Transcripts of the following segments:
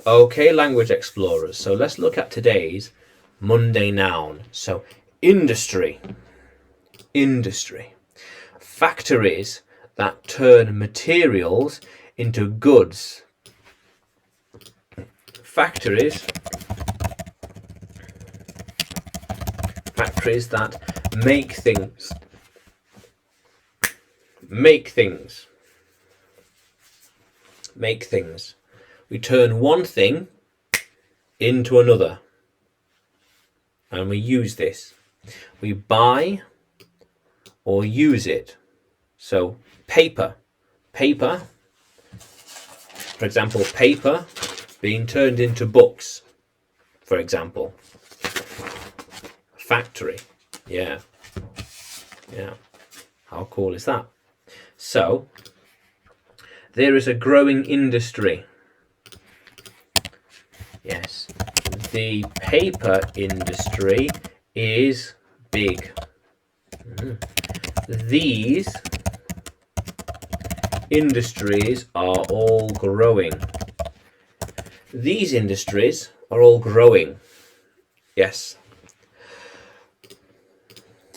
Okay, language explorers. So let's look at today's Monday noun. So industry. Industry. Factories that turn materials into goods. Factories that make things. Make things. We turn one thing into another. And we use this. We buy or use it. So paper. Paper. For example, paper being turned into books. For example. Factory. Yeah. How cool is that? So, there is a growing industry. Yes. The paper industry is big. These industries are all growing. These industries are all growing. Yes.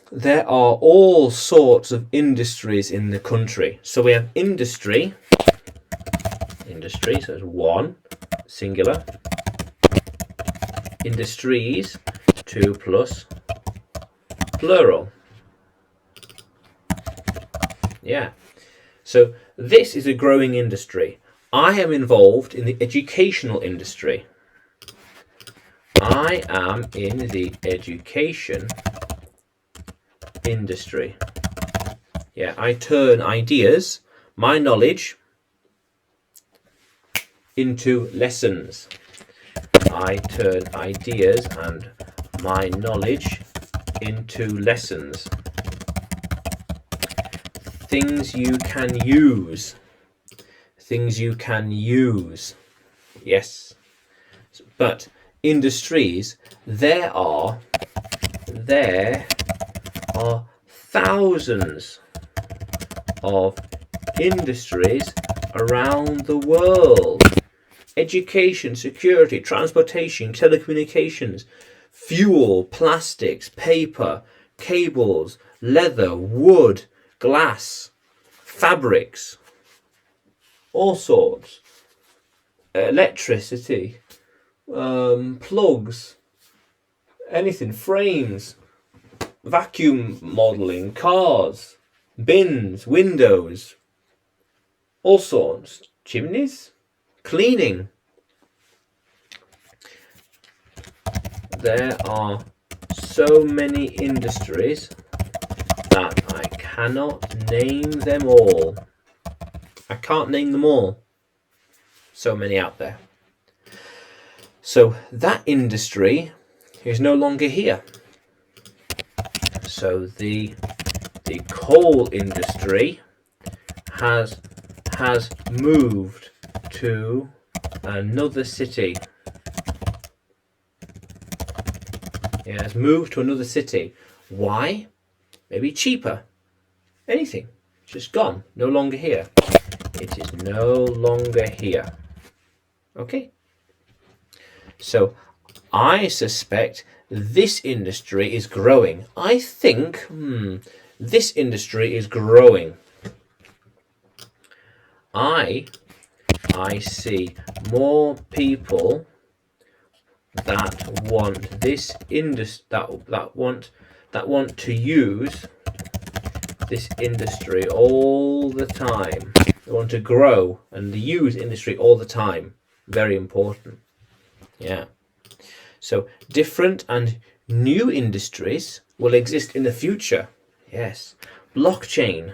There are all sorts of industries in the country. So we have industry, so it's one, singular. Industries, 2 plus, plural. Yeah. So this is a growing industry. I am involved in the educational industry. I am in the education industry. Yeah, I turn ideas, my knowledge, into lessons. I turn ideas and my knowledge into lessons. Things you can use. Things you can use. Yes. But industries, there are thousands of industries around the world. Education, security, transportation, telecommunications, fuel, plastics, paper, cables, leather, wood, glass, fabrics, all sorts, electricity, plugs, anything, frames, vacuum modelling, cars, bins, windows, all sorts, chimneys, cleaning. There are so many industries that I cannot name them all. I can't name them all. So many out there. So that industry is no longer here. So the coal industry has moved to another city. It has moved to another city. Why? Maybe cheaper. Anything. Just gone. No longer here. It is no longer here. Okay? So, I suspect this industry is growing. I think, this industry is growing. I see more people that want this that want to use this industry all the time. They want to grow and use industry all the time. Very important. Yeah. So different and new industries will exist in the future. Yes. Blockchain.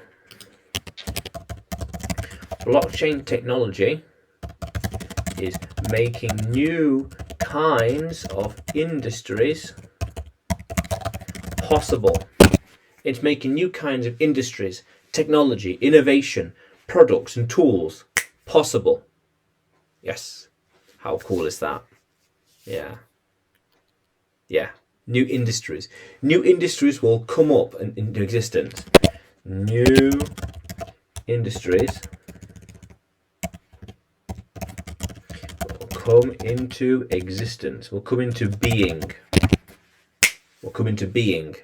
Blockchain technology is making new kinds of industries possible. It's making new kinds of industries, technology, innovation, products and tools possible. Yes. How cool is that? Yeah. Yeah. New industries. New industries will come up into existence. New industries will come into existence, will come into being. Will come into being.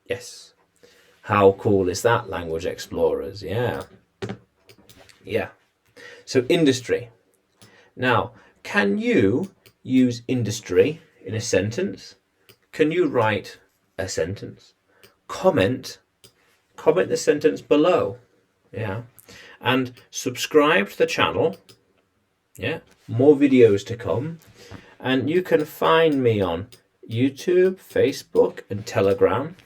Yes. How cool is that, language explorers? Yeah. Yeah. So industry. Now, can you use industry in a sentence? Can you write a sentence? Comment the sentence below. Yeah. And subscribe to the channel. Yeah. More videos to come. And you can find me on YouTube, Facebook, and Telegram.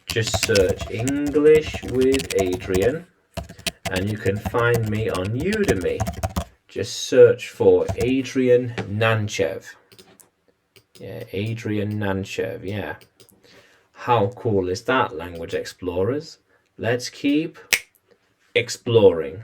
Just search English with Adrian. And you can find me on Udemy. Just search for Adrian Nanchev. Yeah, Adrian Nanchev, yeah. How cool is that, language explorers? Let's keep exploring.